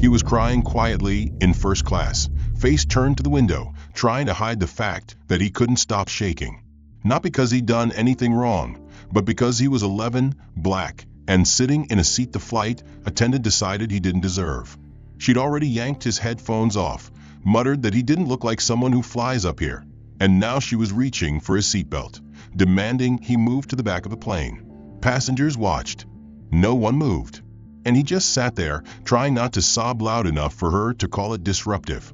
He was crying quietly in first class, face turned to the window, trying to hide the fact that he couldn't stop shaking. Not because he'd done anything wrong, but because he was 11, black, and sitting in a seat the flight attendant decided he didn't deserve. She'd already yanked his headphones off, muttered that he didn't look like someone who flies up here, and now she was reaching for his seatbelt, demanding he move to the back of the plane. Passengers watched. No one moved. And he just sat there, trying not to sob loud enough for her to call it disruptive.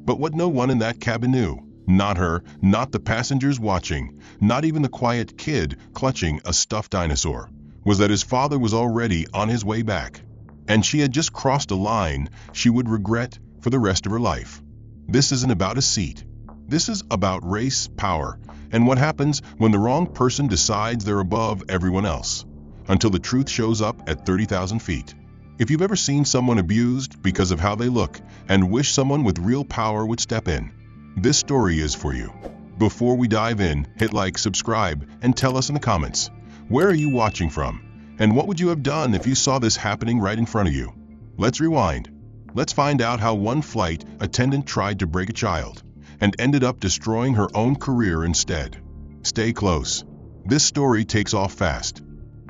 But what no one in that cabin knew, not her, not the passengers watching, not even the quiet kid clutching a stuffed dinosaur, was that his father was already on his way back. And she had just crossed a line she would regret for the rest of her life. This isn't about a seat. This is about race, power, and what happens when the wrong person decides they're above everyone else, until the truth shows up at 30,000 feet. If you've ever seen someone abused because of how they look and wish someone with real power would step in, this story is for you. Before we dive in, hit like, subscribe, and tell us in the comments, where are you watching from? And what would you have done if you saw this happening right in front of you? Let's rewind. Let's find out how one flight attendant tried to break a child and ended up destroying her own career instead. Stay close. This story takes off fast.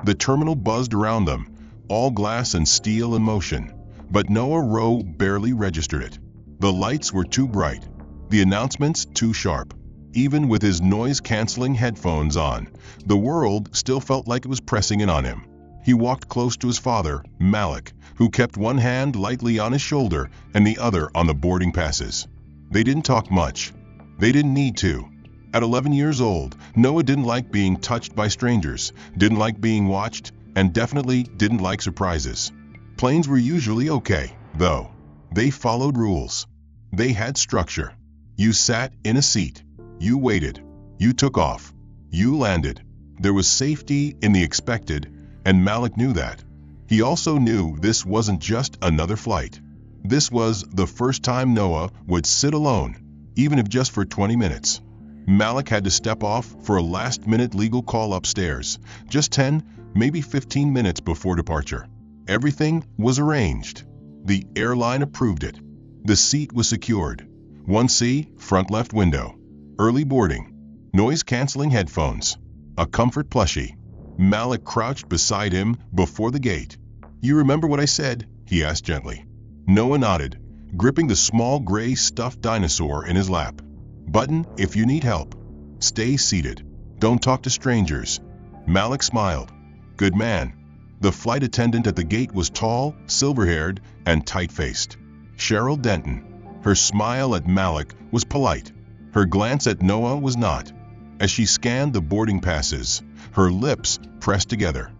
The terminal buzzed around them, all glass and steel in motion, but Noah Rowe barely registered it. The lights were too bright, the announcements too sharp. Even with his noise-canceling headphones on, the world still felt like it was pressing in on him. He walked close to his father, Malik, who kept one hand lightly on his shoulder and the other on the boarding passes. They didn't talk much. They didn't need to. At 11 years old, Noah didn't like being touched by strangers, didn't like being watched, and definitely didn't like surprises. Planes were usually okay, though. They followed rules. They had structure. You sat in a seat. You waited. You took off. You landed. There was safety in the expected, and Malik knew that. He also knew this wasn't just another flight. This was the first time Noah would sit alone, even if just for 20 minutes. Malik had to step off for a last-minute legal call upstairs, just 10, maybe 15 minutes before departure. Everything was arranged. The airline approved it. The seat was secured. 1C, front left window. Early boarding. Noise-canceling headphones. A comfort plushie. Malik crouched beside him before the gate. "You remember what I said?" he asked gently. Noah nodded, gripping the small gray stuffed dinosaur in his lap. "Button if you need help. Stay seated. Don't talk to strangers." Malik smiled. "Good man." The flight attendant at the gate was tall, silver-haired, and tight-faced. Cheryl Denton. Her smile at Malik was polite. Her glance at Noah was not. As she scanned the boarding passes, her lips pressed together.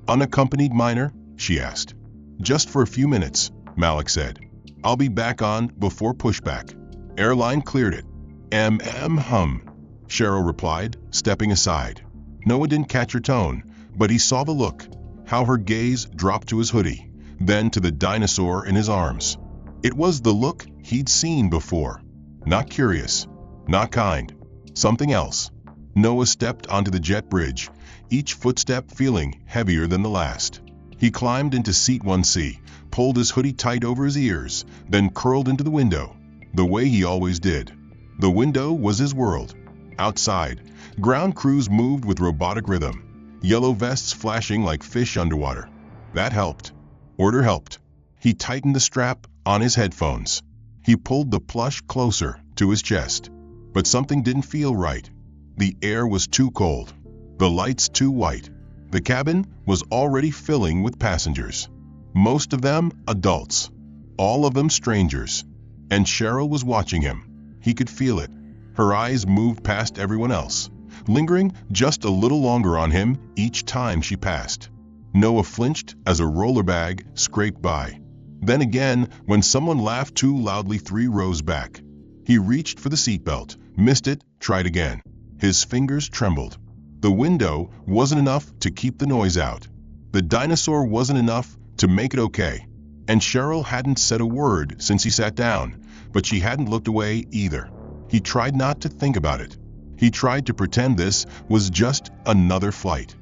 "Unaccompanied minor?" she asked. "Just for a few minutes," Malik said. "I'll be back on before pushback." Airline cleared it. Hum, Cheryl replied, stepping aside. Noah didn't catch her tone, but he saw the look, how her gaze dropped to his hoodie, then to the dinosaur in his arms. It was the look he'd seen before. Not curious, not kind, something else. Noah stepped onto the jet bridge, each footstep feeling heavier than the last. He climbed into seat 1C, pulled his hoodie tight over his ears, then curled into the window, the way he always did. The window was his world. Outside, ground crews moved with robotic rhythm, yellow vests flashing like fish underwater. That helped. Order helped. He tightened the strap on his headphones. He pulled the plush closer to his chest. But something didn't feel right. The air was too cold. The lights too white. The cabin was already filling with passengers. Most of them adults. All of them strangers. And Cheryl was watching him. He could feel it. Her eyes moved past everyone else, lingering just a little longer on him each time she passed. Noah flinched as a roller bag scraped by. Then again, when someone laughed too loudly 3 rows back. He reached for the seatbelt, missed it, tried again. His fingers trembled. The window wasn't enough to keep the noise out. The dinosaur wasn't enough to make it okay. And Cheryl hadn't said a word since he sat down, but she hadn't looked away either. He tried not to think about it. He tried to pretend this was just another flight.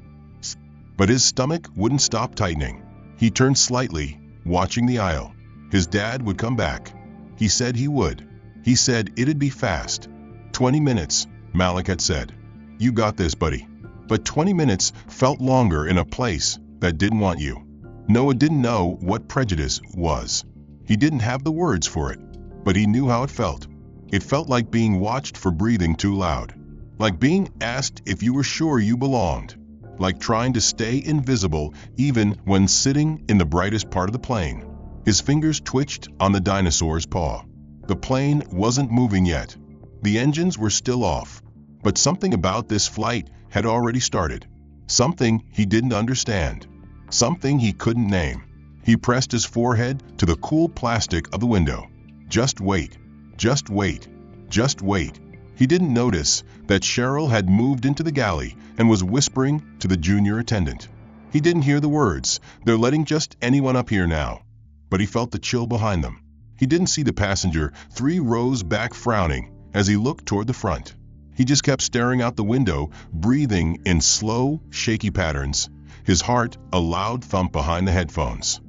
But his stomach wouldn't stop tightening. He turned slightly, watching the aisle. His dad would come back. He said he would. He said it'd be fast. 20 minutes, Malik had said. You got this, buddy. But 20 minutes felt longer in a place that didn't want you. Noah didn't know what prejudice was. He didn't have the words for it, but he knew how it felt. It felt like being watched for breathing too loud. Like being asked if you were sure you belonged. Like trying to stay invisible even when sitting in the brightest part of the plane. His fingers twitched on the dinosaur's paw. The plane wasn't moving yet. The engines were still off. But something about this flight had already started. Something he didn't understand. Something he couldn't name. He pressed his forehead to the cool plastic of the window. Just wait. Just wait. Just wait. He didn't notice that Cheryl had moved into the galley and was whispering to the junior attendant. He didn't hear the words, "They're letting just anyone up here now." But he felt the chill behind them. He didn't see the passenger 3 rows back frowning as he looked toward the front. He just kept staring out the window, breathing in slow, shaky patterns, his heart a loud thump behind the headphones.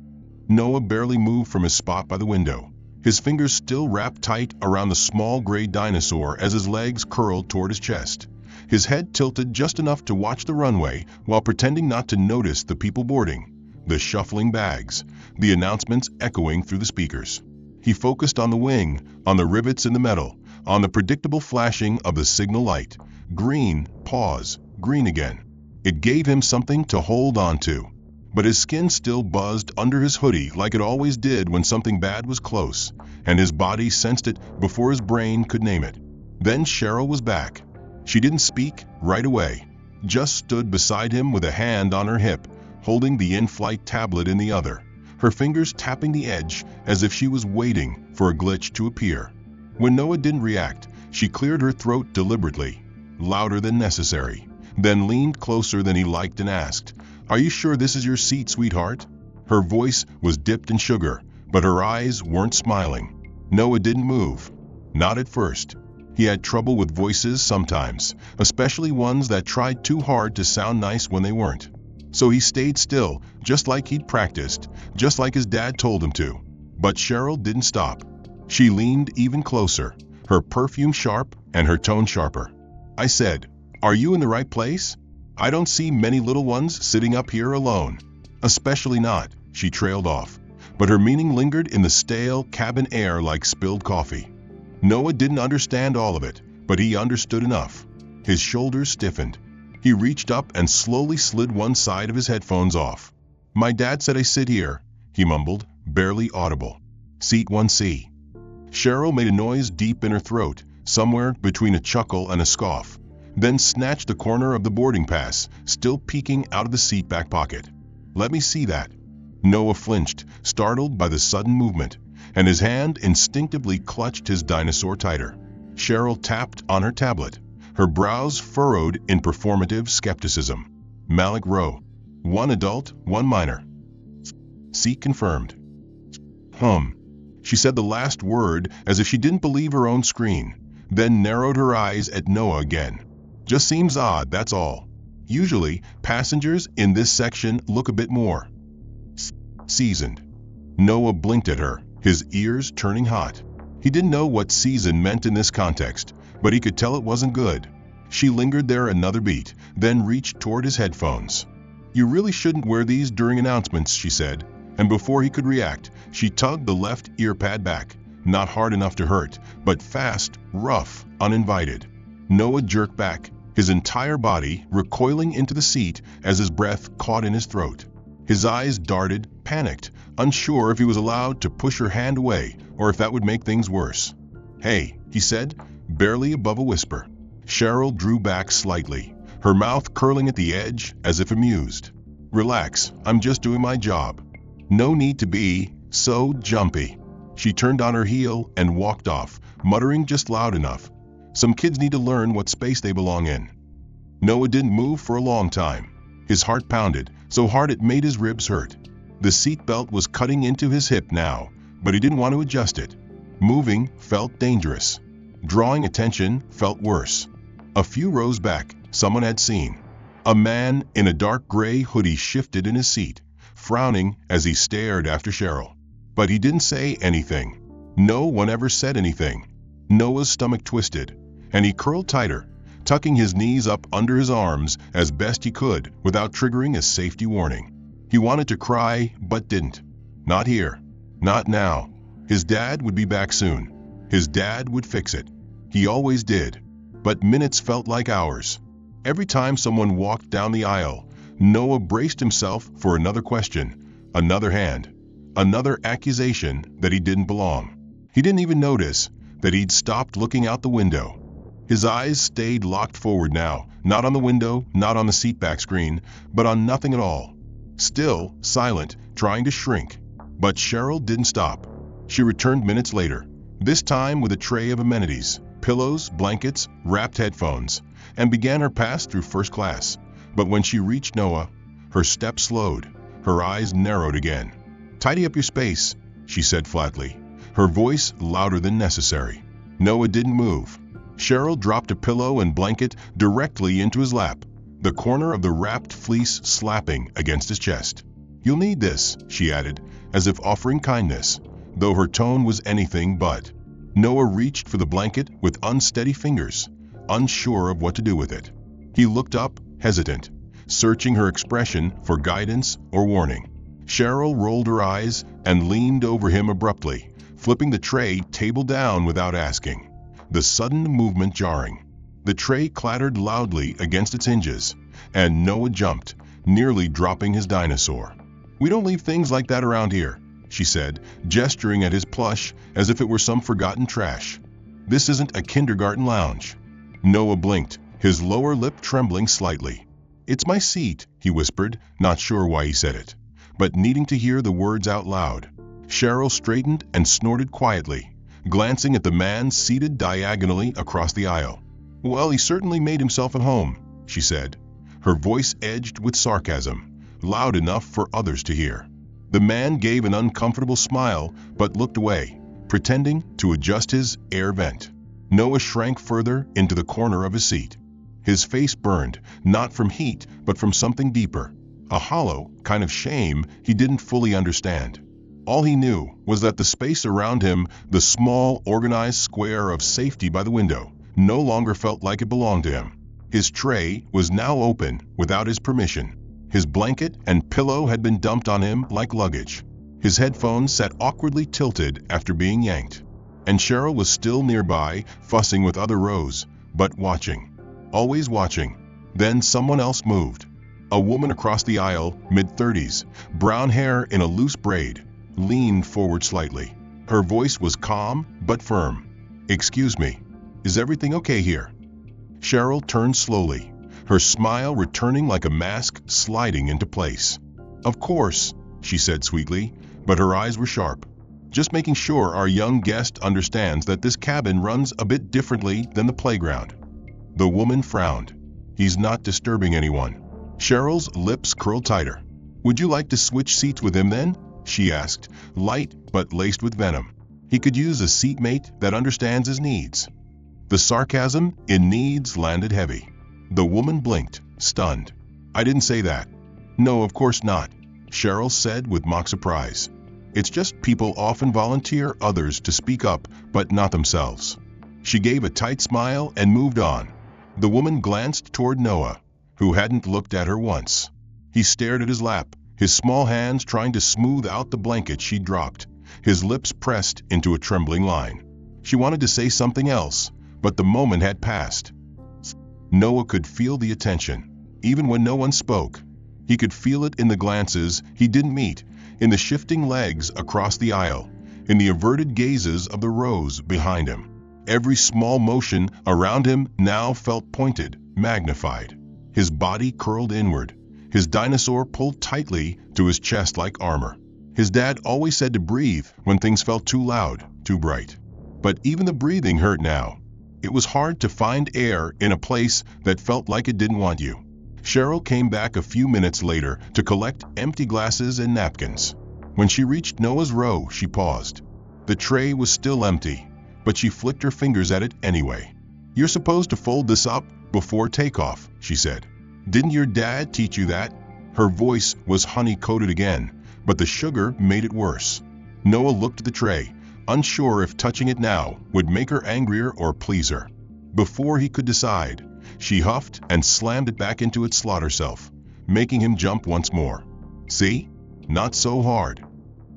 Noah barely moved from his spot by the window, his fingers still wrapped tight around the small gray dinosaur as his legs curled toward his chest. His head tilted just enough to watch the runway while pretending not to notice the people boarding, the shuffling bags, the announcements echoing through the speakers. He focused on the wing, on the rivets in the metal, on the predictable flashing of the signal light. Green, pause, green again. It gave him something to hold on to. But his skin still buzzed under his hoodie like it always did when something bad was close, and his body sensed it before his brain could name it. Then Cheryl was back. She didn't speak right away, just stood beside him with a hand on her hip, holding the in-flight tablet in the other, her fingers tapping the edge as if she was waiting for a glitch to appear. When Noah didn't react, she cleared her throat deliberately, louder than necessary, then leaned closer than he liked and asked, "Are you sure this is your seat, sweetheart?" Her voice was dipped in sugar, but her eyes weren't smiling. Noah didn't move. Not at first. He had trouble with voices sometimes, especially ones that tried too hard to sound nice when they weren't. So he stayed still, just like he'd practiced, just like his dad told him to. But Cheryl didn't stop. She leaned even closer, her perfume sharp and her tone sharper. I said, "Are you in the right place? I don't see many little ones sitting up here alone." "Especially not," she trailed off, but her meaning lingered in the stale cabin air like spilled coffee. Noah didn't understand all of it, but he understood enough. His shoulders stiffened. He reached up and slowly slid one side of his headphones off. "My dad said I sit here," he mumbled, barely audible. "Seat 1C. Cheryl made a noise deep in her throat, somewhere between a chuckle and a scoff, then snatched the corner of the boarding pass, still peeking out of the seat back pocket. "Let me see that." Noah flinched, startled by the sudden movement, and his hand instinctively clutched his dinosaur tighter. Cheryl tapped on her tablet, her brows furrowed in performative skepticism. Malik Rowe. 1 adult, 1 minor. Seat confirmed. She said the last word as if she didn't believe her own screen, then narrowed her eyes at Noah again. "Just seems odd, that's all. Usually, passengers in this section look a bit more seasoned." Noah blinked at her, his ears turning hot. He didn't know what seasoned meant in this context, but he could tell it wasn't good. She lingered there another beat, then reached toward his headphones. "You really shouldn't wear these during announcements," she said, and before he could react, she tugged the left ear pad back, not hard enough to hurt, but fast, rough, uninvited. Noah jerked back, his entire body recoiling into the seat as his breath caught in his throat. His eyes darted, panicked, unsure if he was allowed to push her hand away or if that would make things worse. "Hey," he said, barely above a whisper. Cheryl drew back slightly, her mouth curling at the edge as if amused. "Relax, I'm just doing my job. No need to be so jumpy." She turned on her heel and walked off, muttering just loud enough, "Some kids need to learn what space they belong in." Noah didn't move for a long time. His heart pounded, so hard it made his ribs hurt. The seatbelt was cutting into his hip now, but he didn't want to adjust it. Moving felt dangerous. Drawing attention felt worse. A few rows back, someone had seen. A man in a dark gray hoodie shifted in his seat, frowning as he stared after Cheryl. But he didn't say anything. No one ever said anything. Noah's stomach twisted, and he curled tighter, tucking his knees up under his arms as best he could without triggering a safety warning. He wanted to cry, but didn't. Not here. Not now. His dad would be back soon. His dad would fix it. He always did. But minutes felt like hours. Every time someone walked down the aisle, Noah braced himself for another question, another hand, another accusation that he didn't belong. He didn't even notice that he'd stopped looking out the window. His eyes stayed locked forward now, not on the window, not on the seatback screen, but on nothing at all. Still, silent, trying to shrink. But Cheryl didn't stop. She returned minutes later, this time with a tray of amenities, pillows, blankets, wrapped headphones, and began her pass through first class. But when she reached Noah, her step slowed, her eyes narrowed again. "Tidy up your space," she said flatly, her voice louder than necessary. Noah didn't move. Cheryl dropped a pillow and blanket directly into his lap, the corner of the wrapped fleece slapping against his chest. "You'll need this," she added, as if offering kindness, though her tone was anything but. Noah reached for the blanket with unsteady fingers, unsure of what to do with it. He looked up, hesitant, searching her expression for guidance or warning. Cheryl rolled her eyes and leaned over him abruptly, flipping the tray table down without asking. The sudden movement jarring. The tray clattered loudly against its hinges, and Noah jumped, nearly dropping his dinosaur. "We don't leave things like that around here," she said, gesturing at his plush as if it were some forgotten trash. "This isn't a kindergarten lounge." Noah blinked, his lower lip trembling slightly. "It's my seat," he whispered, not sure why he said it, but needing to hear the words out loud. Cheryl straightened and snorted quietly, glancing at the man seated diagonally across the aisle. "Well, he certainly made himself at home," she said, her voice edged with sarcasm, loud enough for others to hear. The man gave an uncomfortable smile but looked away, pretending to adjust his air vent. Noah shrank further into the corner of his seat. His face burned, not from heat but from something deeper, a hollow kind of shame he didn't fully understand. All he knew was that the space around him, the small, organized square of safety by the window, no longer felt like it belonged to him. His tray was now open without his permission. His blanket and pillow had been dumped on him like luggage. His headphones sat awkwardly tilted after being yanked. And Cheryl was still nearby, fussing with other rows, but watching. Always watching. Then someone else moved. A woman across the aisle, mid-30s, brown hair in a loose braid, leaned forward slightly. Her voice was calm but firm. "Excuse me, is everything okay here?" Cheryl turned slowly, her smile returning like a mask sliding into place. "Of course," she said sweetly, but her eyes were sharp. "Just making sure our young guest understands that this cabin runs a bit differently than the playground." The woman frowned. "He's not disturbing anyone." Cheryl's lips curled tighter. "Would you like to switch seats with him then?" she asked, light but laced with venom. "He could use a seatmate that understands his needs." The sarcasm in needs landed heavy. The woman blinked, stunned. "I didn't say that." "No, of course not," Cheryl said with mock surprise. "It's just people often volunteer others to speak up, but not themselves." She gave a tight smile and moved on. The woman glanced toward Noah, who hadn't looked at her once. He stared at his lap, his small hands trying to smooth out the blanket she'd dropped, his lips pressed into a trembling line. She wanted to say something else, but the moment had passed. Noah could feel the attention, even when no one spoke. He could feel it in the glances he didn't meet, in the shifting legs across the aisle, in the averted gazes of the rows behind him. Every small motion around him now felt pointed, magnified. His body curled inward, his dinosaur pulled tightly to his chest like armor. His dad always said to breathe when things felt too loud, too bright. But even the breathing hurt now. It was hard to find air in a place that felt like it didn't want you. Cheryl came back a few minutes later to collect empty glasses and napkins. When she reached Noah's row, she paused. The tray was still empty, but she flicked her fingers at it anyway. "You're supposed to fold this up before takeoff," she said. "Didn't your dad teach you that?" Her voice was honey-coated again, but the sugar made it worse. Noah looked at the tray, unsure if touching it now would make her angrier or please her. Before he could decide, she huffed and slammed it back into its slaughter self, making him jump once more. See? Not so hard.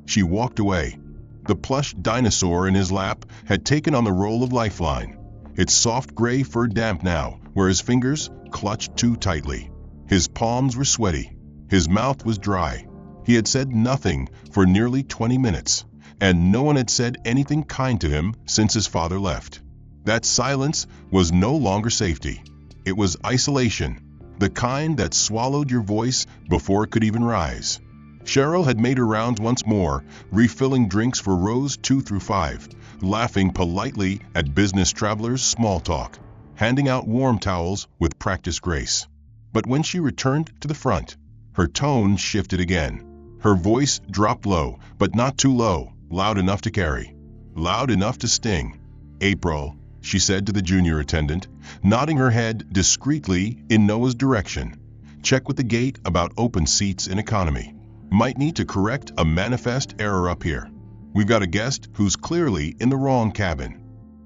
She walked away. The plush dinosaur in his lap had taken on the role of lifeline, its soft gray fur damp now, where his fingers clutched too tightly. His palms were sweaty. His mouth was dry. He had said nothing for nearly 20 minutes, and no one had said anything kind to him since his father left. That silence was no longer safety. It was isolation, the kind that swallowed your voice before it could even rise. Cheryl had made her rounds once more, refilling drinks for rows 2 through 5, laughing politely at business travelers' small talk, handing out warm towels with practiced grace. But when she returned to the front, her tone shifted again. Her voice dropped low, but not too low, loud enough to carry, loud enough to sting. "April," she said to the junior attendant, nodding her head discreetly in Noah's direction. "Check with the gate about open seats in economy. Might need to correct a manifest error up here. We've got a guest who's clearly in the wrong cabin."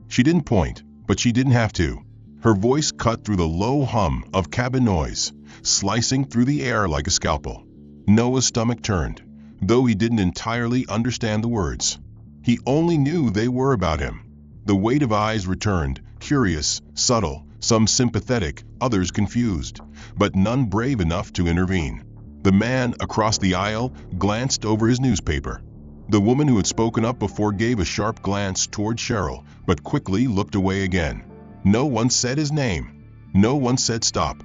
She didn't point, but she didn't have to. Her voice cut through the low hum of cabin noise, slicing through the air like a scalpel. Noah's stomach turned, though he didn't entirely understand the words. He only knew they were about him. The weight of eyes returned, curious, subtle, some sympathetic, others confused, but none brave enough to intervene. The man across the aisle glanced over his newspaper. The woman who had spoken up before gave a sharp glance toward Cheryl, but quickly looked away again. No one said his name. No one said stop.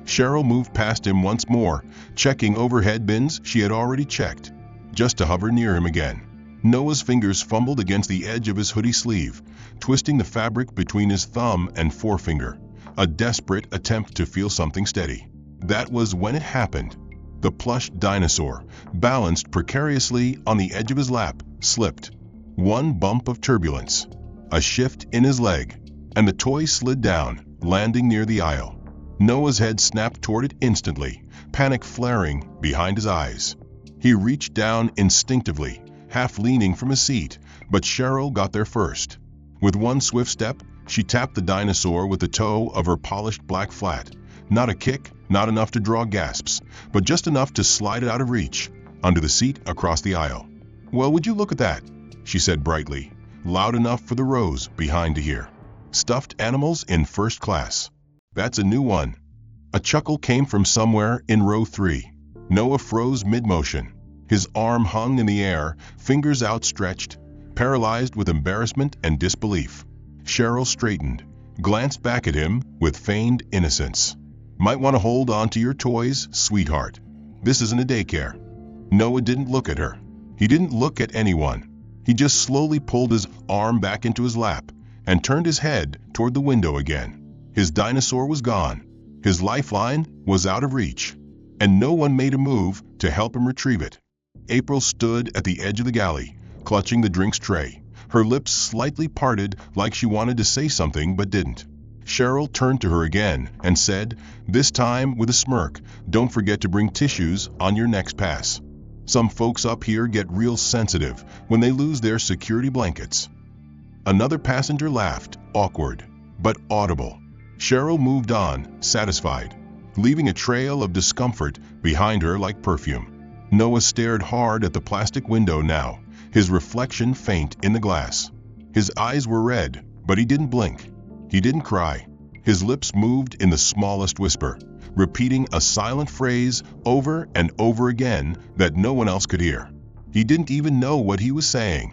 Cheryl moved past him once more, checking overhead bins she had already checked, just to hover near him again. Noah's fingers fumbled against the edge of his hoodie sleeve, twisting the fabric between his thumb and forefinger, a desperate attempt to feel something steady. That was when it happened. The plush dinosaur, balanced precariously on the edge of his lap, slipped. One bump of turbulence, a shift in his leg, and the toy slid down, landing near the aisle. Noah's head snapped toward it instantly, panic flaring behind his eyes. He reached down instinctively, half leaning from his seat, but Cheryl got there first. With one swift step, she tapped the dinosaur with the toe of her polished black flat. Not a kick, not enough to draw gasps, but just enough to slide it out of reach, under the seat across the aisle. "Well, would you look at that?" she said brightly, loud enough for the rows behind to hear. "Stuffed animals in first class. That's a new one." A chuckle came from somewhere in row 3. Noah froze mid-motion. His arm hung in the air, fingers outstretched, paralyzed with embarrassment and disbelief. Cheryl straightened, glanced back at him with feigned innocence. "Might want to hold on to your toys, sweetheart. This isn't a daycare." Noah didn't look at her. He didn't look at anyone. He just slowly pulled his arm back into his lap and turned his head toward the window again. His dinosaur was gone. His lifeline was out of reach, and no one made a move to help him retrieve it. April stood at the edge of the galley, clutching the drinks tray, her lips slightly parted like she wanted to say something but didn't. Cheryl turned to her again and said, this time with a smirk, "Don't forget to bring tissues on your next pass. Some folks up here get real sensitive when they lose their security blankets." Another passenger laughed, awkward, but audible. Cheryl moved on, satisfied, leaving a trail of discomfort behind her like perfume. Noah stared hard at the plastic window now, his reflection faint in the glass. His eyes were red, but he didn't blink. He didn't cry. His lips moved in the smallest whisper, repeating a silent phrase over and over again that no one else could hear. He didn't even know what he was saying.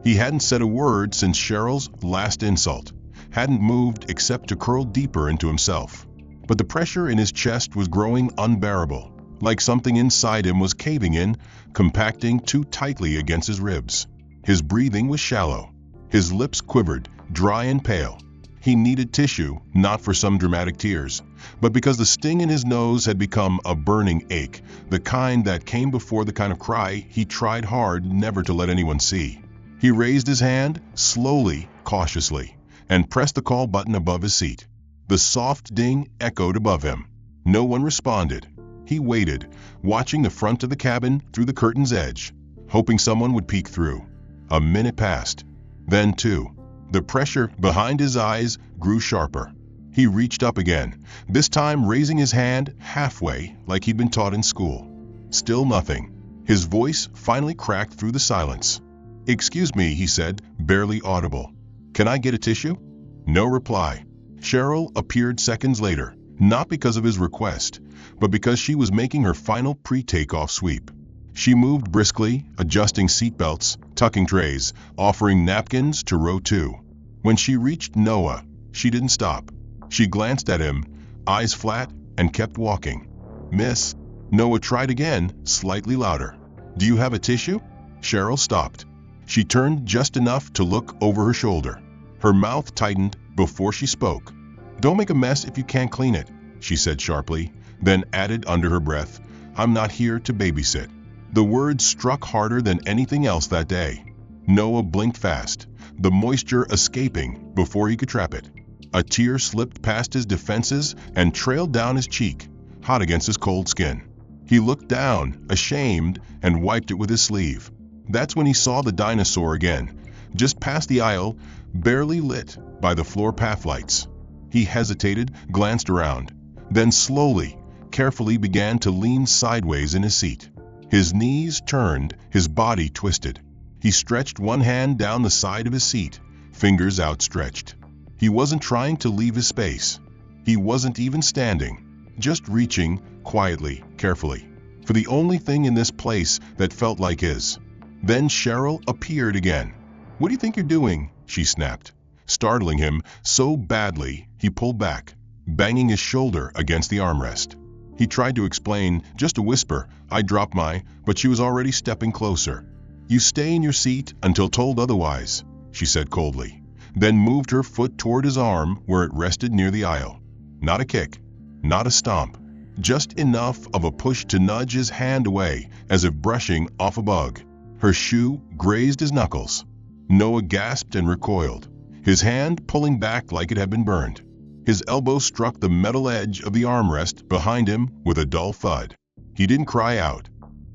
He hadn't said a word since Cheryl's last insult, hadn't moved except to curl deeper into himself. But the pressure in his chest was growing unbearable, like something inside him was caving in, compacting too tightly against his ribs. His breathing was shallow. His lips quivered, dry and pale. He needed tissue, not for some dramatic tears, but because the sting in his nose had become a burning ache, the kind that came before the kind of cry he tried hard never to let anyone see. He raised his hand, slowly, cautiously, and pressed the call button above his seat. The soft ding echoed above him. No one responded. He waited, watching the front of the cabin through the curtain's edge, hoping someone would peek through. A minute passed. Then two. The pressure behind his eyes grew sharper. He reached up again, this time raising his hand halfway like he'd been taught in school. Still nothing. His voice finally cracked through the silence. "Excuse me," he said, barely audible. "Can I get a tissue?" No reply. Cheryl appeared seconds later, not because of his request, but because she was making her final pre-takeoff sweep. She moved briskly, adjusting seatbelts, tucking trays, offering napkins to row 2. When she reached Noah, she didn't stop. She glanced at him, eyes flat, and kept walking. "Miss." Noah tried again, slightly louder. "Do you have a tissue?" Cheryl stopped. She turned just enough to look over her shoulder. Her mouth tightened before she spoke. "Don't make a mess if you can't clean it," she said sharply, then added under her breath, "I'm not here to babysit." The words struck harder than anything else that day. Noah blinked fast, the moisture escaping before he could trap it. A tear slipped past his defenses and trailed down his cheek, hot against his cold skin. He looked down, ashamed, and wiped it with his sleeve. That's when he saw the dinosaur again, just past the aisle, barely lit by the floor path lights. He hesitated, glanced around, then slowly, carefully began to lean sideways in his seat. His knees turned, his body twisted. He stretched one hand down the side of his seat, fingers outstretched. He wasn't trying to leave his space. He wasn't even standing, just reaching, quietly, carefully, for the only thing in this place that felt like his. Then Cheryl appeared again. "What do you think you're doing?" she snapped, startling him so badly he pulled back, banging his shoulder against the armrest. He tried to explain, just a whisper, "I dropped my," but she was already stepping closer. "You stay in your seat until told otherwise," she said coldly, then moved her foot toward his arm where it rested near the aisle. Not a kick, not a stomp, just enough of a push to nudge his hand away as if brushing off a bug. Her shoe grazed his knuckles. Noah gasped and recoiled, his hand pulling back like it had been burned. His elbow struck the metal edge of the armrest behind him with a dull thud. He didn't cry out.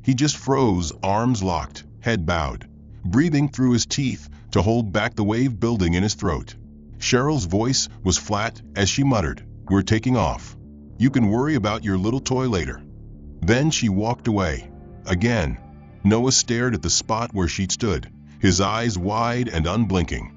He just froze, arms locked, head bowed, breathing through his teeth to hold back the wave building in his throat. Cheryl's voice was flat as she muttered, "We're taking off. You can worry about your little toy later." Then she walked away. Again, Noah stared at the spot where she'd stood, his eyes wide and unblinking.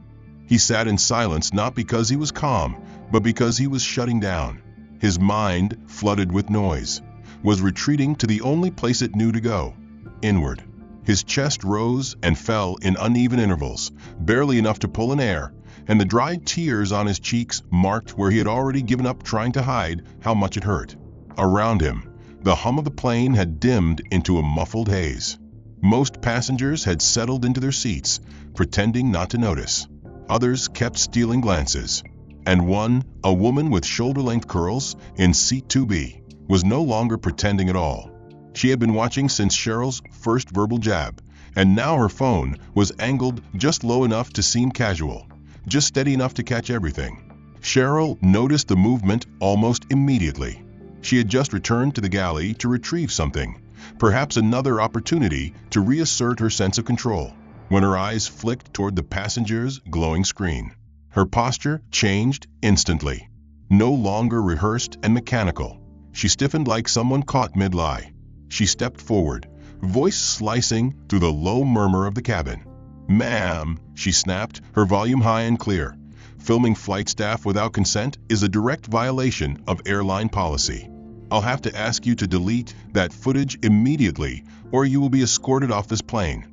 He sat in silence not because he was calm, but because he was shutting down. His mind, flooded with noise, was retreating to the only place it knew to go, inward. His chest rose and fell in uneven intervals, barely enough to pull in air, and the dried tears on his cheeks marked where he had already given up trying to hide how much it hurt. Around him, the hum of the plane had dimmed into a muffled haze. Most passengers had settled into their seats, pretending not to notice. Others kept stealing glances. And one, a woman with shoulder-length curls in seat 2B, was no longer pretending at all. She had been watching since Cheryl's first verbal jab, and now her phone was angled just low enough to seem casual, just steady enough to catch everything. Cheryl noticed the movement almost immediately. She had just returned to the galley to retrieve something, perhaps another opportunity to reassert her sense of control, when her eyes flicked toward the passenger's glowing screen. Her posture changed instantly. No longer rehearsed and mechanical. She stiffened like someone caught mid-lie. She stepped forward, voice slicing through the low murmur of the cabin. "Ma'am," she snapped, her volume high and clear. "Filming flight staff without consent is a direct violation of airline policy. I'll have to ask you to delete that footage immediately, or you will be escorted off this plane."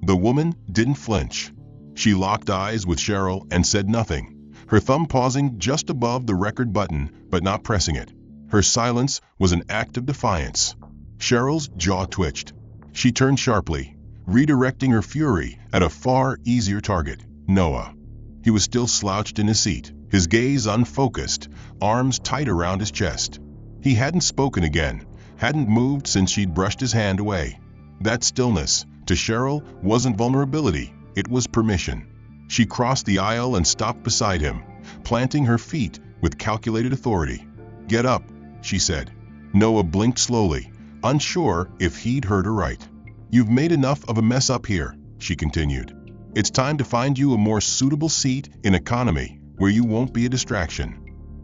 The woman didn't flinch. She locked eyes with Cheryl and said nothing, her thumb pausing just above the record button but not pressing it. Her silence was an act of defiance. Cheryl's jaw twitched. She turned sharply, redirecting her fury at a far easier target, Noah. He was still slouched in his seat, his gaze unfocused, arms tight around his chest. He hadn't spoken again, hadn't moved since she'd brushed his hand away. That stillness, to Cheryl, wasn't vulnerability, it was permission. She crossed the aisle and stopped beside him, planting her feet with calculated authority. "Get up," she said. Noah blinked slowly, unsure if he'd heard her right. "You've made enough of a mess up here," she continued. It's time to find you a more suitable seat in economy where you won't be a distraction."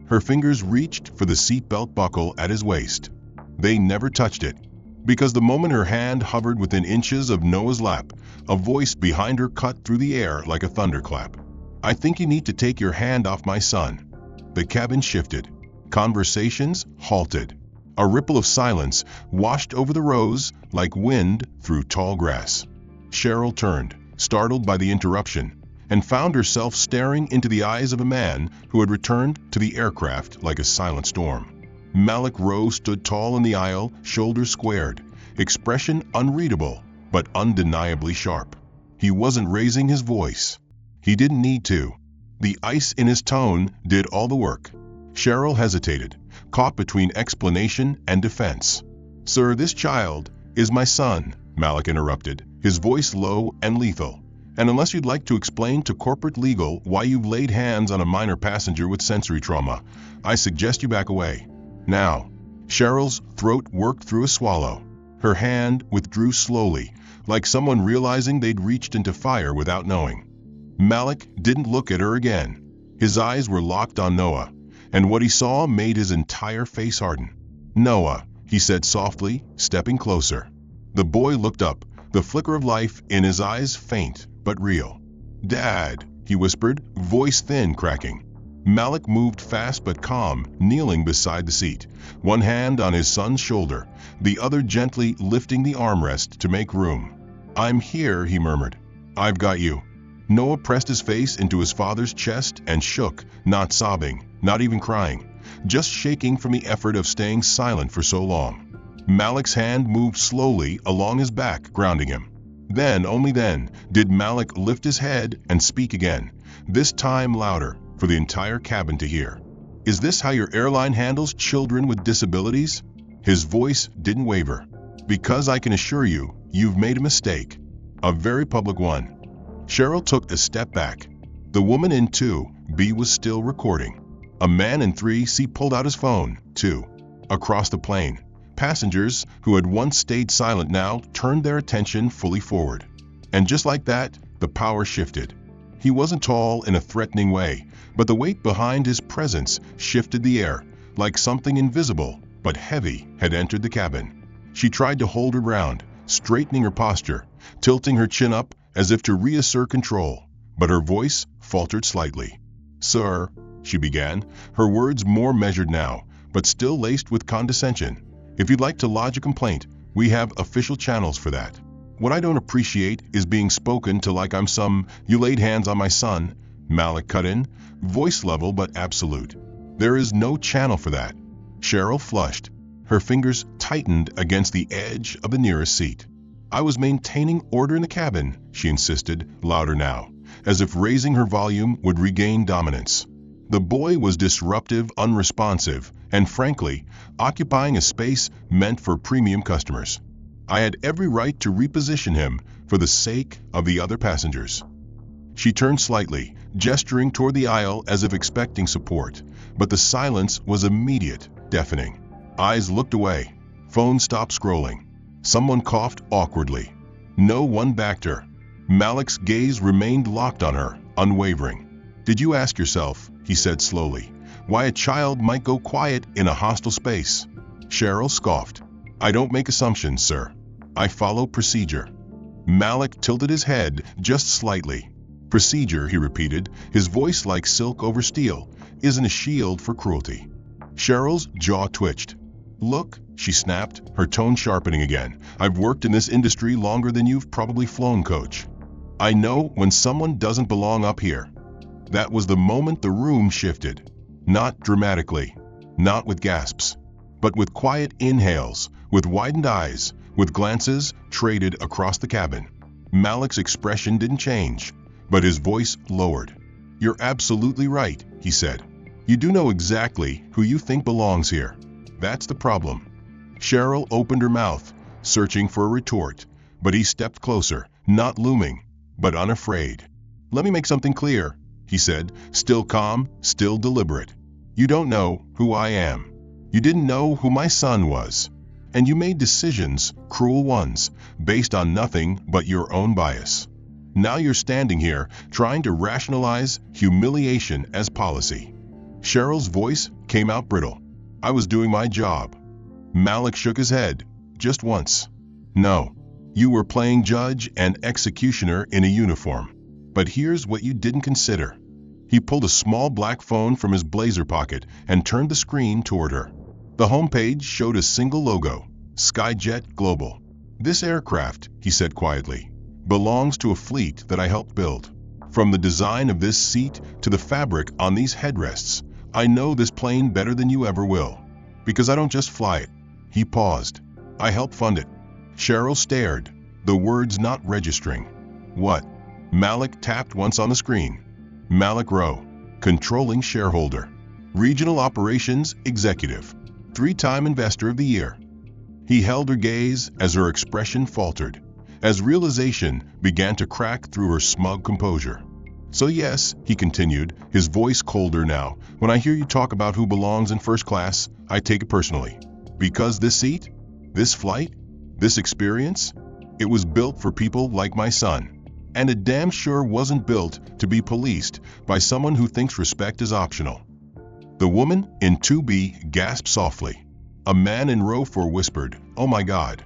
Her fingers reached for the seatbelt buckle at his waist. They never touched it, because the moment her hand hovered within inches of Noah's lap, a voice behind her cut through the air like a thunderclap. "I think you need to take your hand off my son." The cabin shifted. Conversations halted. A ripple of silence washed over the rows like wind through tall grass. Cheryl turned, startled by the interruption, and found herself staring into the eyes of a man who had returned to the aircraft like a silent storm. Malik Rowe stood tall in the aisle, shoulders squared, expression unreadable, but undeniably sharp. He wasn't raising his voice. He didn't need to. The ice in his tone did all the work. Cheryl hesitated, caught between explanation and defense. "Sir, this child is my son," Malik interrupted, his voice low and lethal. "And unless you'd like to explain to corporate legal why you've laid hands on a minor passenger with sensory trauma, I suggest you back away. Now." Cheryl's throat worked through a swallow. Her hand withdrew slowly, like someone realizing they'd reached into fire without knowing. Malik didn't look at her again. His eyes were locked on Noah, and what he saw made his entire face harden. "Noah," he said softly, stepping closer. The boy looked up, the flicker of life in his eyes faint but real. "Dad," he whispered, voice thin, cracking. Malik moved fast but calm, kneeling beside the seat, one hand on his son's shoulder, the other gently lifting the armrest to make room. "I'm here," he murmured. "I've got you." Noah pressed his face into his father's chest and shook, not sobbing, not even crying, just shaking from the effort of staying silent for so long. Malik's hand moved slowly along his back, grounding him. Then, only then, did Malik lift his head and speak again, this time louder, for the entire cabin to hear. "Is this how your airline handles children with disabilities?" His voice didn't waver. "Because I can assure you, you've made a mistake. A very public one." Cheryl took a step back. The woman in 2B was still recording. A man in 3C pulled out his phone, too. Across the plane, passengers who had once stayed silent now turned their attention fully forward. And just like that, the power shifted. He wasn't tall in a threatening way, but the weight behind his presence shifted the air, like something invisible but heavy had entered the cabin. She tried to hold her ground, straightening her posture, tilting her chin up as if to reassert control, but her voice faltered slightly. "Sir," she began, her words more measured now, but still laced with condescension. "If you'd like to lodge a complaint, we have official channels for that. What I don't appreciate is being spoken to like I'm some, you laid hands on my son," Malik cut in, voice level but absolute. "There is no channel for that." Cheryl flushed. Her fingers tightened against the edge of the nearest seat. "I was maintaining order in the cabin," she insisted, louder now, as if raising her volume would regain dominance. The boy was disruptive, unresponsive, and frankly, occupying a space meant for premium customers. I had every right to reposition him for the sake of the other passengers. She turned slightly, gesturing toward the aisle as if expecting support, but the silence was immediate, deafening. Eyes looked away. Phone stopped scrolling. Someone coughed awkwardly. No one backed her. Malik's gaze remained locked on her, unwavering. "Did you ask yourself," he said slowly, "why a child might go quiet in a hostile space?" Cheryl scoffed. "I don't make assumptions, sir. I follow procedure." Malik tilted his head just slightly. "Procedure," he repeated, his voice like silk over steel, "isn't a shield for cruelty." Cheryl's jaw twitched. "Look," she snapped, her tone sharpening again, "I've worked in this industry longer than you've probably flown, coach. I know when someone doesn't belong up here." That was the moment the room shifted. Not dramatically, not with gasps, but with quiet inhales, with widened eyes, with glances traded across the cabin. Malik's expression didn't change, but his voice lowered. "You're absolutely right," he said. "You do know exactly who you think belongs here. That's the problem." Cheryl opened her mouth, searching for a retort, but he stepped closer, not looming, but unafraid. "Let me make something clear," he said, still calm, still deliberate. "You don't know who I am. You didn't know who my son was. And you made decisions, cruel ones, based on nothing but your own bias. Now you're standing here trying to rationalize humiliation as policy." Cheryl's voice came out brittle. "I was doing my job." Malik shook his head, just once. "No. You were playing judge and executioner in a uniform. But here's what you didn't consider." He pulled a small black phone from his blazer pocket and turned the screen toward her. The homepage showed a single logo, Skyjet Global. "This aircraft," he said quietly, "belongs to a fleet that I helped build. From the design of this seat to the fabric on these headrests, I know this plane better than you ever will. Because I don't just fly it." He paused. "I help fund it." Cheryl stared, the words not registering. "What?" Malik tapped once on the screen. "Malik Rowe, controlling shareholder, regional operations executive, 3-time investor of the year." He held her gaze as her expression faltered, as realization began to crack through her smug composure. "So yes," he continued, his voice colder now, "when I hear you talk about who belongs in first class, I take it personally. Because this seat, this flight, this experience, it was built for people like my son. And it damn sure wasn't built to be policed by someone who thinks respect is optional." The woman in 2B gasped softly. A man in row 4 whispered, "Oh my God."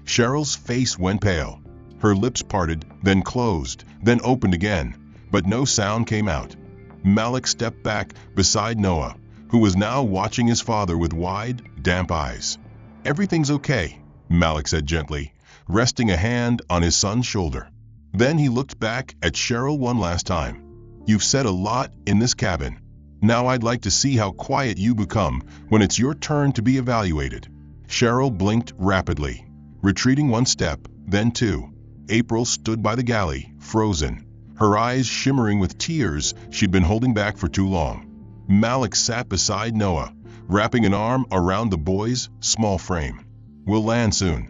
Cheryl's face went pale. Her lips parted, then closed, then opened again, but no sound came out. Malik stepped back beside Noah, who was now watching his father with wide, damp eyes. "Everything's okay," Malik said gently, resting a hand on his son's shoulder. Then he looked back at Cheryl one last time. "You've said a lot in this cabin. Now I'd like to see how quiet you become when it's your turn to be evaluated." Cheryl blinked rapidly, retreating one step, then two. April stood by the galley, frozen, her eyes shimmering with tears she'd been holding back for too long. Malik sat beside Noah, wrapping an arm around the boy's small frame. "We'll land soon."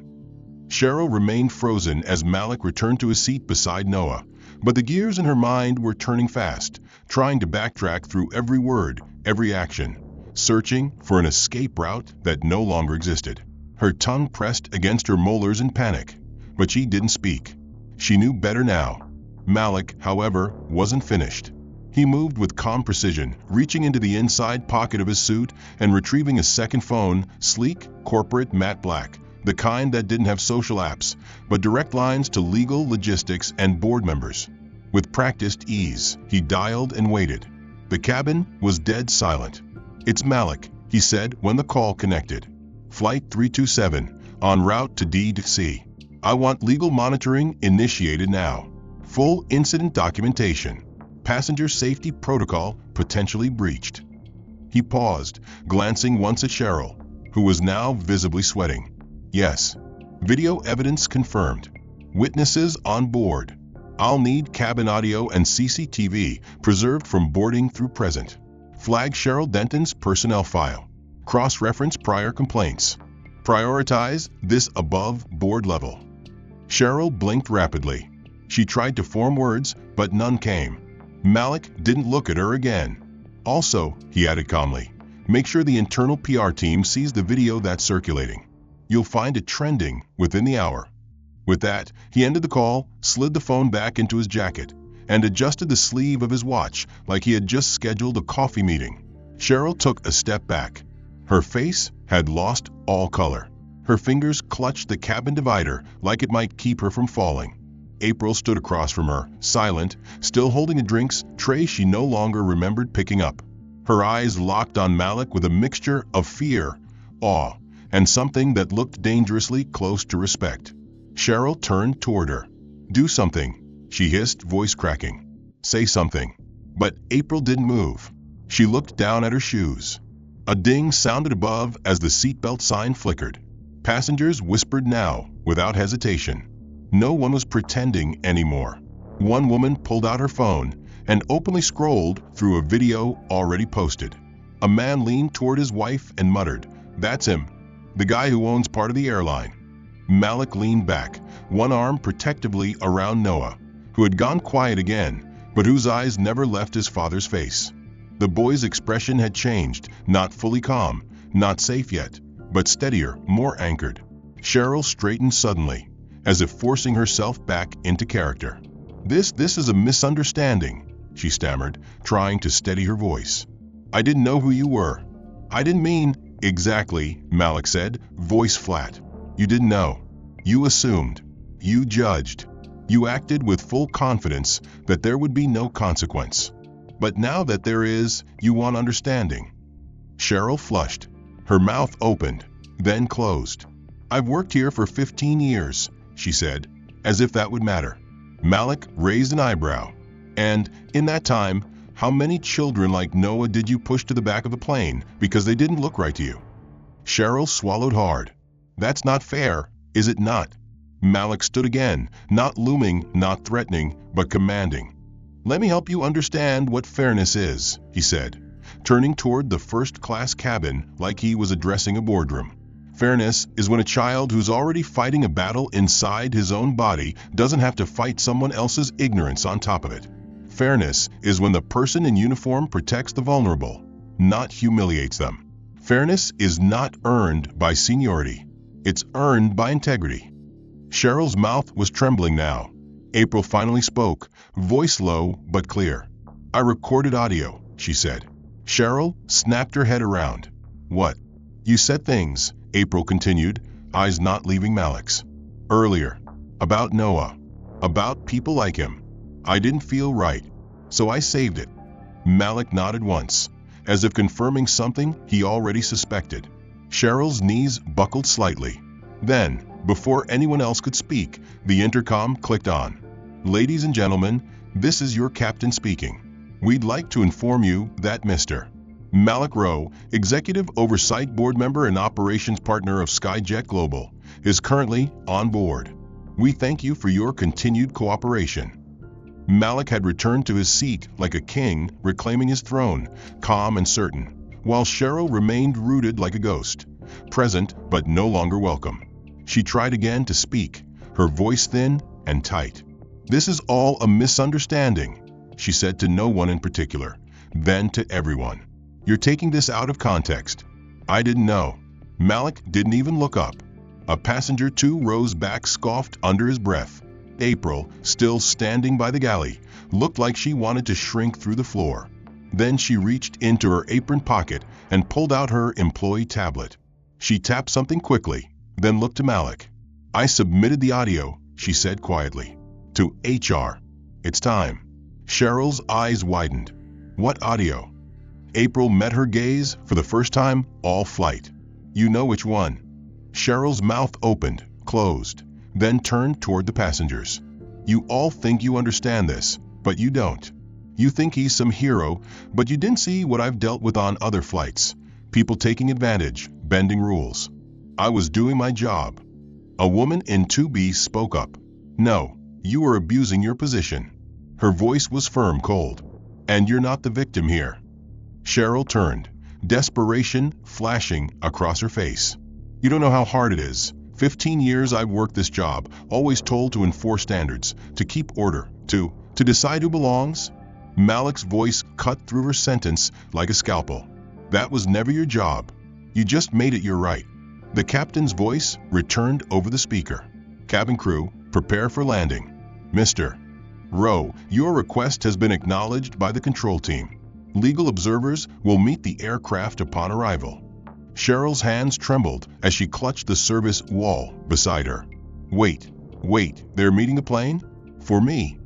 Cheryl remained frozen as Malik returned to his seat beside Noah, but the gears in her mind were turning fast, trying to backtrack through every word, every action, searching for an escape route that no longer existed. Her tongue pressed against her molars in panic, but she didn't speak. She knew better now. Malik, however, wasn't finished. He moved with calm precision, reaching into the inside pocket of his suit and retrieving a second phone, sleek, corporate, matte black, the kind that didn't have social apps, but direct lines to legal, logistics, and board members. With practiced ease, he dialed and waited. The cabin was dead silent. "It's Malik," he said when the call connected. "Flight 327, en route to D.C. I want legal monitoring initiated now. Full incident documentation. Passenger safety protocol potentially breached." He paused, glancing once at Cheryl, who was now visibly sweating. "Yes. Video evidence confirmed. Witnesses on board. I'll need cabin audio and CCTV preserved from boarding through present. Flag Cheryl Denton's personnel file. Cross-reference prior complaints. Prioritize this above board level." Cheryl blinked rapidly. She tried to form words, but none came. Malik didn't look at her again. "Also," he added calmly, "make sure the internal PR team sees the video that's circulating. You'll find it trending within the hour." With that, he ended the call, slid the phone back into his jacket, and adjusted the sleeve of his watch like he had just scheduled a coffee meeting. Cheryl took a step back. Her face had lost all color. Her fingers clutched the cabin divider like it might keep her from falling. April stood across from her, silent, still holding a drinks tray she no longer remembered picking up. Her eyes locked on Malik with a mixture of fear, awe, and something that looked dangerously close to respect. Cheryl turned toward her. "Do something," she hissed, voice cracking. "Say something." But April didn't move. She looked down at her shoes. A ding sounded above as the seatbelt sign flickered. Passengers whispered now, without hesitation. No one was pretending anymore. One woman pulled out her phone and openly scrolled through a video already posted. A man leaned toward his wife and muttered, "That's him. The guy who owns part of the airline." Malik leaned back, one arm protectively around Noah, who had gone quiet again, but whose eyes never left his father's face. The boy's expression had changed, not fully calm, not safe yet, but steadier, more anchored. Cheryl straightened suddenly, as if forcing herself back into character. This is a misunderstanding, she stammered, trying to steady her voice. I didn't know who you were. I didn't mean, exactly, Malik said, voice flat. You didn't know. You assumed. You judged. You acted with full confidence that there would be no consequence. But now that there is, you want understanding. Cheryl flushed. Her mouth opened, then closed. I've worked here for 15 years, she said, as if that would matter. Malik raised an eyebrow. And, in that time, how many children like Noah did you push to the back of the plane because they didn't look right to you? Cheryl swallowed hard. That's not fair, is it not? Malik stood again, not looming, not threatening, but commanding. Let me help you understand what fairness is, he said, turning toward the first-class cabin like he was addressing a boardroom. Fairness is when a child who's already fighting a battle inside his own body doesn't have to fight someone else's ignorance on top of it. Fairness is when the person in uniform protects the vulnerable, not humiliates them. Fairness is not earned by seniority. It's earned by integrity. Cheryl's mouth was trembling now. April finally spoke, voice low but clear. I recorded audio, she said. Cheryl snapped her head around. What? You said things, April continued, eyes not leaving Malik's. Earlier. About Noah. About people like him. I didn't feel right, so I saved it. Malik nodded once, as if confirming something he already suspected. Cheryl's knees buckled slightly. Then, before anyone else could speak, the intercom clicked on. Ladies and gentlemen, this is your captain speaking. We'd like to inform you that Mr. Malik Rowe, Executive Oversight Board Member and Operations Partner of Skyjet Global, is currently on board. We thank you for your continued cooperation. Malik had returned to his seat like a king reclaiming his throne, calm and certain, while Cheryl remained rooted like a ghost, present but no longer welcome. She tried again to speak, her voice thin and tight. This is all a misunderstanding, she said to no one in particular, then to everyone. You're taking this out of context. I didn't know. Malik didn't even look up. A passenger 2 rows back scoffed under his breath. April, still standing by the galley, looked like she wanted to shrink through the floor. Then she reached into her apron pocket and pulled out her employee tablet. She tapped something quickly, then looked to Malik. I submitted the audio, she said quietly. To HR. It's time. Cheryl's eyes widened. What audio? April met her gaze for the first time all flight. You know which one. Cheryl's mouth opened, closed, then turned toward the passengers. You all think you understand this, but you don't. You think he's some hero, but you didn't see what I've dealt with on other flights. People taking advantage, bending rules. I was doing my job. A woman in 2B spoke up. No, you are abusing your position. Her voice was firm, cold. And you're not the victim here. Cheryl turned, desperation flashing across her face. You don't know how hard it is. 15 years I've worked this job, always told to enforce standards, to keep order, to decide who belongs. Malik's voice cut through her sentence like a scalpel. That was never your job. You just made it your right. The captain's voice returned over the speaker. Cabin crew, prepare for landing. Mr. Rowe, your request has been acknowledged by the control team. Legal observers will meet the aircraft upon arrival. Cheryl's hands trembled as she clutched the service wall beside her. Wait, they're meeting the plane? For me.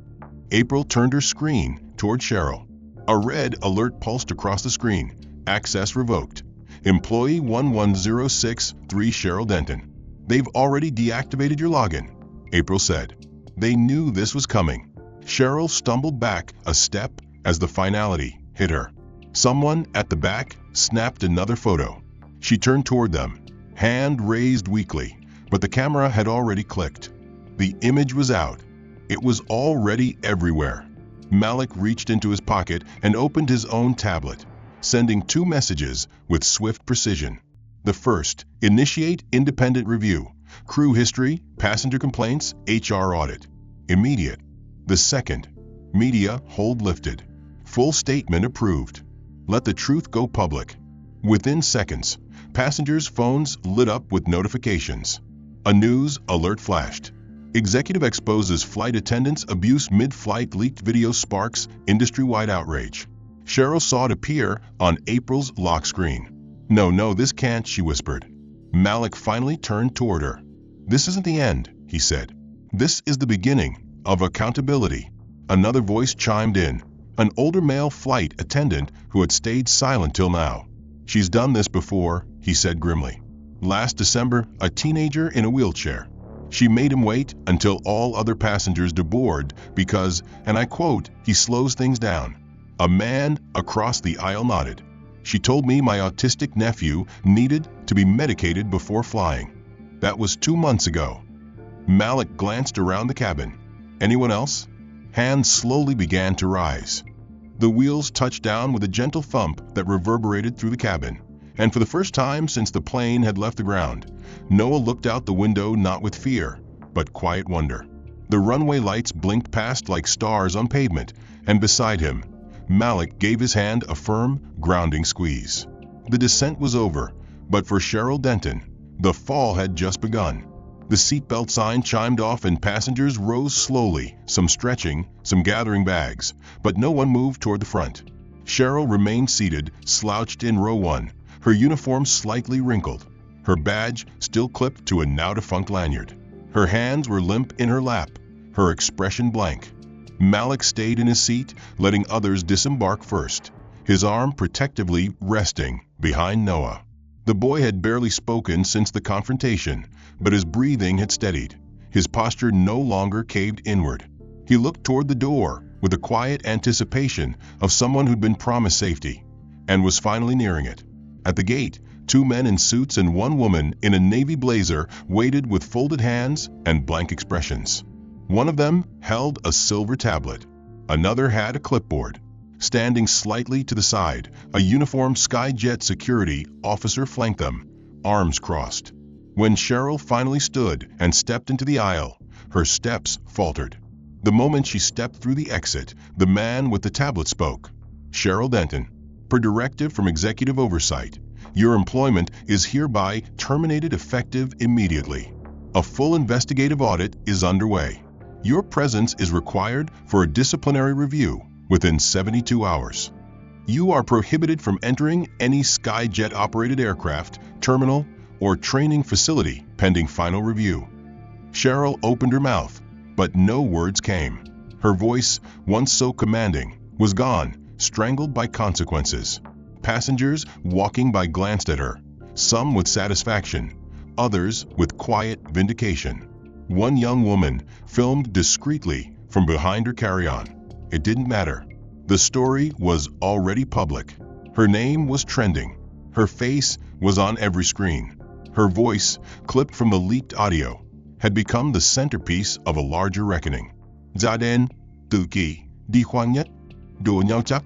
April turned her screen toward Cheryl. A red alert pulsed across the screen. Access revoked. Employee 11063 Cheryl Denton. They've already deactivated your login, April said. They knew this was coming. Cheryl stumbled back a step as the finality hit her. Someone at the back snapped another photo. She turned toward them, hand raised weakly, but the camera had already clicked. The image was out. It was already everywhere. Malik reached into his pocket and opened his own tablet, sending 2 messages with swift precision. The first, initiate independent review, crew history, passenger complaints, HR audit. Immediate. The second, media hold lifted. Full statement approved. Let the truth go public. Within seconds, passengers' phones lit up with notifications. A news alert flashed. Executive exposes flight attendants abuse mid-flight, leaked video sparks industry-wide outrage. Cheryl saw it appear on April's lock screen. No, this can't, she whispered. Malik finally turned toward her. This isn't the end, he said. This is the beginning of accountability. Another voice chimed in, an older male flight attendant who had stayed silent till now. She's done this before, he said grimly. Last December, a teenager in a wheelchair. She made him wait until all other passengers deboard because, and I quote, he slows things down. A man across the aisle nodded. She told me my autistic nephew needed to be medicated before flying. That was 2 months ago. Malik glanced around the cabin. Anyone else? Hands slowly began to rise. The wheels touched down with a gentle thump that reverberated through the cabin, and for the first time since the plane had left the ground, Noah looked out the window not with fear, but quiet wonder. The runway lights blinked past like stars on pavement, and beside him, Malik gave his hand a firm, grounding squeeze. The descent was over, but for Cheryl Denton, the fall had just begun. The seatbelt sign chimed off and passengers rose slowly, some stretching, some gathering bags, but no one moved toward the front. Cheryl remained seated, slouched in row 1, her uniform slightly wrinkled, her badge still clipped to a now-defunct lanyard. Her hands were limp in her lap, her expression blank. Malik stayed in his seat, letting others disembark first, his arm protectively resting behind Noah. The boy had barely spoken since the confrontation, but his breathing had steadied. His posture no longer caved inward. He looked toward the door with the quiet anticipation of someone who'd been promised safety, and was finally nearing it. At the gate, 2 men in suits and 1 woman in a navy blazer waited with folded hands and blank expressions. One of them held a silver tablet. Another had a clipboard. Standing slightly to the side, a uniformed Skyjet security officer flanked them, arms crossed. When Cheryl finally stood and stepped into the aisle, her steps faltered. The moment she stepped through the exit, the man with the tablet spoke. Cheryl Denton, per directive from Executive Oversight, your employment is hereby terminated effective immediately. A full investigative audit is underway. Your presence is required for a disciplinary review within 72 hours. You are prohibited from entering any Skyjet-operated aircraft, terminal, or training facility pending final review. Cheryl opened her mouth, but no words came. Her voice, once so commanding, was gone, strangled by consequences. Passengers walking by glanced at her, some with satisfaction, others with quiet vindication. One young woman filmed discreetly from behind her carry-on. It didn't matter. The story was already public. Her name was trending. Her face was on every screen. Her voice, clipped from the leaked audio, had become the centerpiece of a larger reckoning. Zaden, Tuki, Di Huanyat, Do Nhau Chắc.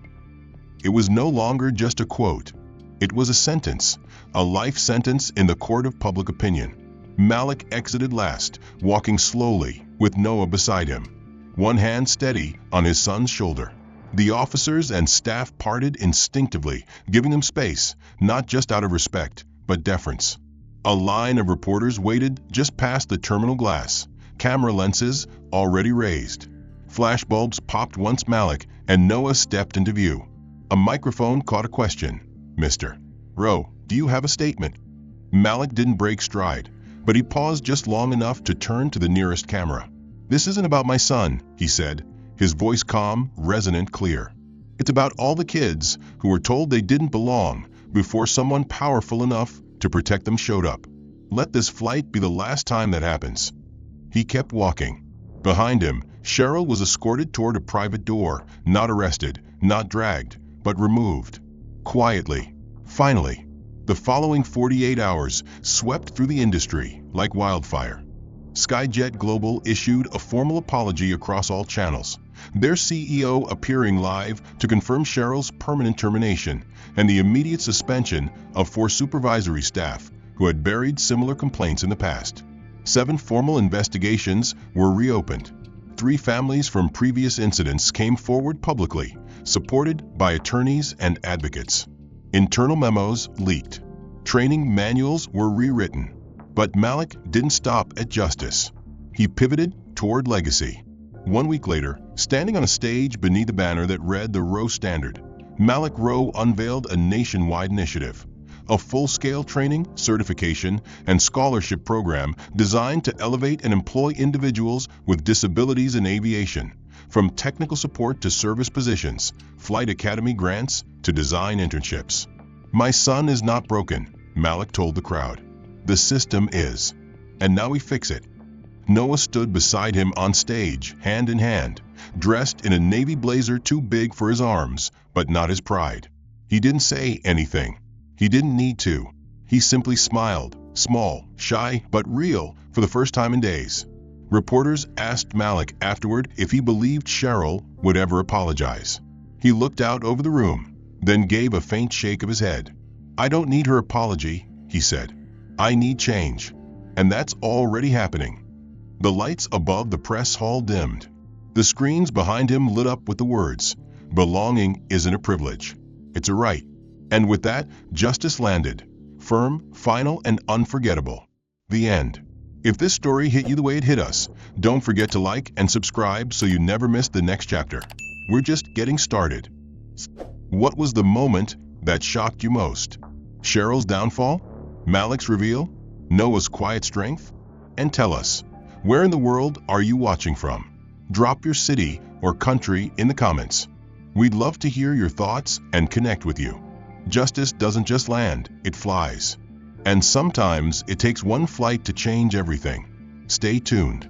It was no longer just a quote. It was a sentence, a life sentence in the court of public opinion. Malik exited last, walking slowly, with Noah beside him, one hand steady on his son's shoulder. The officers and staff parted instinctively, giving them space, not just out of respect, but deference. A line of reporters waited just past the terminal glass, camera lenses already raised. Flashbulbs popped once Malik and Noah stepped into view. A microphone caught a question. Mr. Rowe, do you have a statement? Malik didn't break stride, but he paused just long enough to turn to the nearest camera. This isn't about my son, he said, his voice calm, resonant, clear. It's about all the kids who were told they didn't belong before someone powerful enough to protect them showed up. Let this flight be the last time that happens. He kept walking. Behind him, Cheryl was escorted toward a private door, not arrested, not dragged, but removed. Quietly. Finally. The following 48 hours swept through the industry like wildfire. Skyjet Global issued a formal apology across all channels, their CEO appearing live to confirm Cheryl's permanent termination and the immediate suspension of 4 supervisory staff who had buried similar complaints in the past. 7 formal investigations were reopened. 3 families from previous incidents came forward publicly, supported by attorneys and advocates. Internal memos leaked. Training manuals were rewritten. But Malik didn't stop at justice. He pivoted toward legacy. 1 week later, standing on a stage beneath a banner that read the Rowe Standard, Malik Rowe unveiled a nationwide initiative, a full-scale training, certification, and scholarship program designed to elevate and employ individuals with disabilities in aviation, from technical support to service positions, flight academy grants to design internships. "My son is not broken," Malik told the crowd. "The system is. And now we fix it." Noah stood beside him on stage, hand in hand, dressed in a navy blazer too big for his arms, but not his pride. He didn't say anything. He didn't need to. He simply smiled, small, shy, but real, for the first time in days. Reporters asked Malik afterward if he believed Cheryl would ever apologize. He looked out over the room, then gave a faint shake of his head. "I don't need her apology," he said. "I need change. And that's already happening." The lights above the press hall dimmed. The screens behind him lit up with the words, "Belonging isn't a privilege. It's a right." And with that, justice landed. Firm, final, and unforgettable. The end. If this story hit you the way it hit us, don't forget to like and subscribe so you never miss the next chapter. We're just getting started. What was the moment that shocked you most? Cheryl's downfall? Malik's reveal? Noah's quiet strength? And tell us, where in the world are you watching from? Drop your city or country in the comments. We'd love to hear your thoughts and connect with you. Justice doesn't just land, it flies. And sometimes it takes one flight to change everything. Stay tuned.